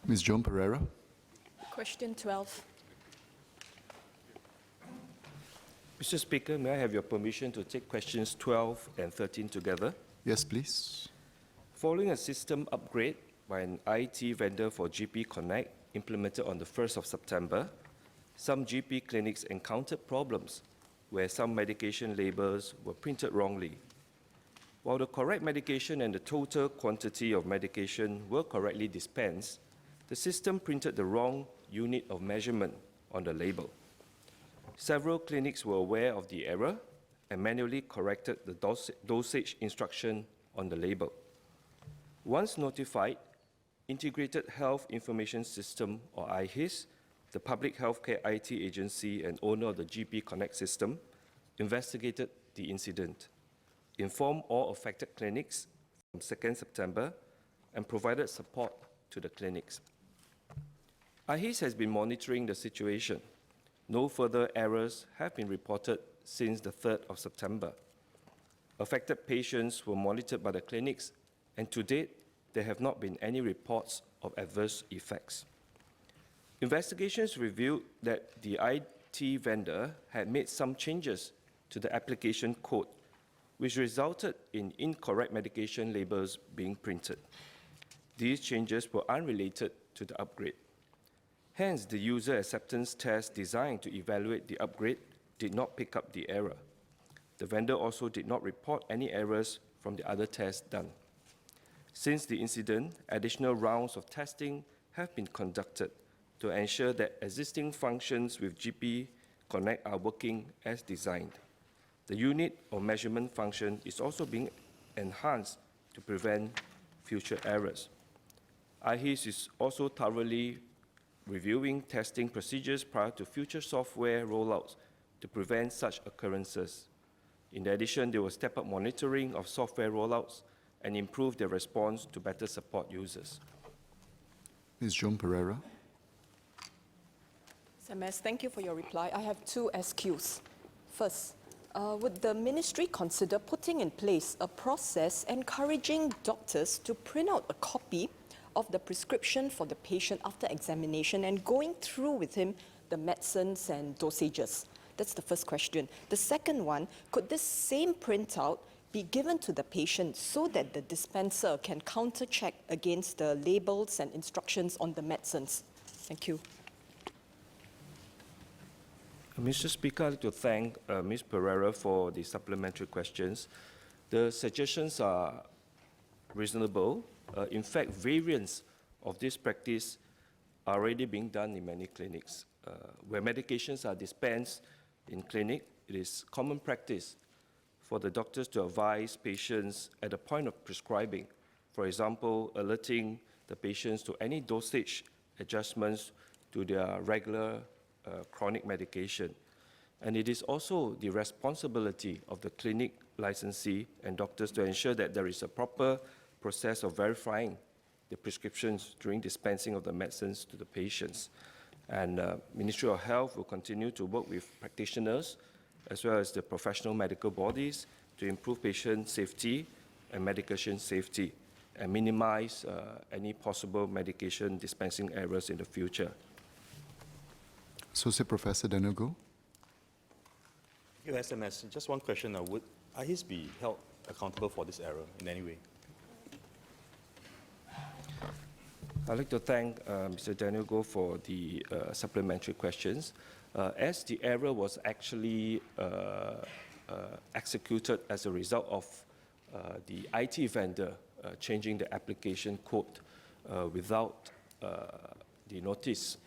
Ms. Joan Pereira. Question 12. Mr. Speaker, may I have your permission to take questions 12 and 13 together? Yes, please. Following a system upgrade by an IT vendor for GP Connect implemented on the 1st of September, some GP clinics encountered problems where some medication labels were printed wrongly. While the correct medication and the total quantity of medication were correctly dispensed, the system printed the wrong unit of measurement on the label. Several clinics were aware of the error and manually corrected the dosage instruction on the label. Once notified, Integrated Health Information System, or IHIS, the public healthcare IT agency and owner of the GP Connect system, investigated the incident, informed all affected clinics from 2nd September, and provided support to the clinics. IHIS has been monitoring the situation. No further errors have been reported since the 3rd of September. Affected patients were monitored by the clinics, and to date, there have not been any reports of adverse effects. Investigations revealed that the IT vendor had made some changes to the application code, which resulted in incorrect medication labels being printed. These changes were unrelated to the upgrade. Hence, the user acceptance test designed to evaluate the upgrade did not pick up the error. The vendor also did not report any errors from the other tests done. Since the incident, additional rounds of testing have been conducted to ensure that existing functions with GP Connect are working as designed. The unit of measurement function is also being enhanced to prevent future errors. IHIS is also thoroughly reviewing testing procedures prior to future software rollouts to prevent such occurrences. In addition, they will step up monitoring of software rollouts and improve their response to better support users. Ms. Joan Pereira. SMS, thank you for your reply. I have two SQs. First, would the ministry consider putting in place a process encouraging doctors to print out a copy of the prescription for the patient after examination and going through with him the medicines and dosages? That's the first question. The second one, could this same printout be given to the patient so that the dispenser can counter-check against the labels and instructions on the medicines? Thank you. Mr. Speaker, I'd like to thank Ms. Pereira for the supplementary questions. The suggestions are reasonable. In fact, variants of this practice are already being done in many clinics. Where medications are dispensed in clinic, it is common practice for the doctors to advise patients at the point of prescribing, for example, alerting the patients to any dosage adjustments to their regular chronic medication. And it is also the responsibility of the clinic licensee and doctors to ensure that there is a proper process of verifying the prescriptions during dispensing of the medicines to the patients. And Ministry of Health will continue to work with practitioners as well as the professional medical bodies to improve patient safety and medication safety and minimize any possible medication dispensing errors in the future. Associate Professor Daniel Goh. Thank you, SMS. Just one question. Would IHIS be held accountable for this error in any way? I'd like to thank Mr. Daniel Goh for the supplementary questions. As the error was actually executed as a result of the IT vendor changing the application code without the notice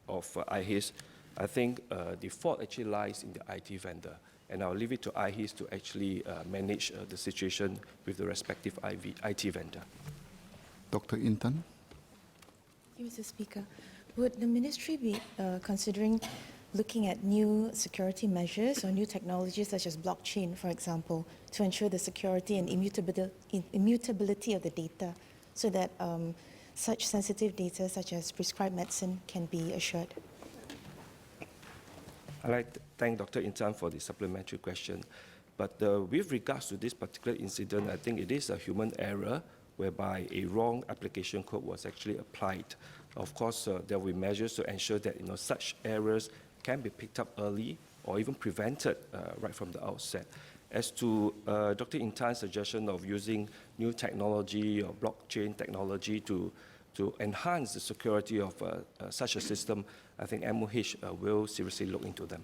of IHIS, I think the fault actually lies in the IT vendor. And I'll leave it to IHIS to actually manage the situation with the respective IT vendor. Dr. Intan. Thank you, Mr. Speaker. Would the ministry be considering looking at new security measures or new technologies such as blockchain, for example, to ensure the security and immutability of the data so that such sensitive data such as prescribed medicine can be assured? I'd like to thank Dr. Intan for the supplementary question. But with regards to this particular incident, I think it is a human error whereby a wrong application code was actually applied. Of course, there will be measures to ensure that such errors can be picked up early or even prevented right from the outset. As to Dr. Intan's suggestion of using new technology or blockchain technology to enhance the security of such a system, I think MOH will seriously look into them.